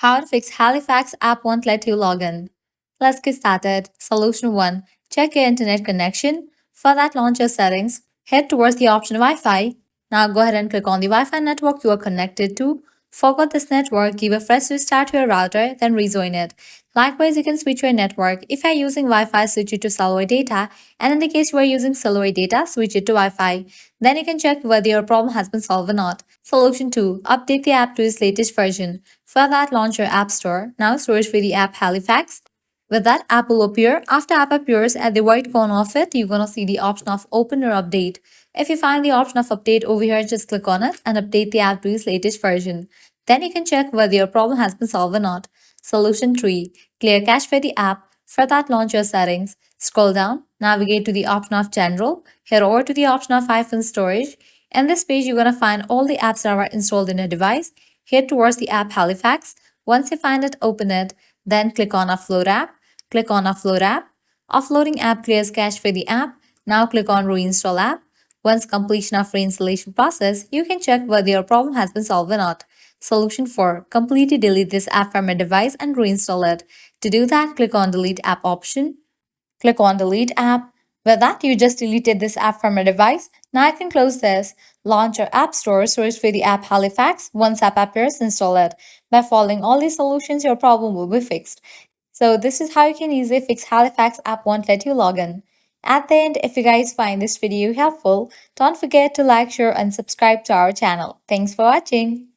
How to fix Halifax app won't let you log in. Let's get started. Solution 1. Check your internet connection. For that, launch your settings. Head towards the option Wi-Fi. Now go ahead and click on the Wi-Fi network you are connected to. Forgot this network, give a fresh restart to your router, then rejoin it. Likewise, you can switch your network. If you are using Wi-Fi, switch it to cellular data, and in the case you are using cellular data, switch it to Wi-Fi. Then you can check whether your problem has been solved or not. Solution 2. Update the app to its latest version. For that, launch your App Store. Now search for the app Halifax. With that, app will appear. After app appears, at the right corner of it, you're gonna see the option of open or update. If you find the option of update over here, just click on it and update the app to its latest version. Then you can check whether your problem has been solved or not. Solution 3. Clear cache for the app. For that, launch your settings. Scroll down, navigate to the option of General, head over to the option of iPhone Storage. In this page, you're gonna find all the apps that are installed in your device. Head towards the app Halifax. Once you find it, open it. Then click on Offload app. Click on Offload app. Offloading app clears cache for the app. Now click on Reinstall app. Once completion of reinstallation process, you can check whether your problem has been solved or not. Solution 4. Completely delete this app from your device and reinstall it. To do that, click on Delete app option. Click on Delete app. With that, you just deleted this app from your device. Now I can close this. Launch your App Store, search for the app Halifax. Once app appears, install it. By following all these solutions, your problem will be fixed. So this is how you can easily fix Halifax app won't let you log in. At the end, if you guys find this video helpful, don't forget to like, share, and subscribe to our channel. Thanks for watching.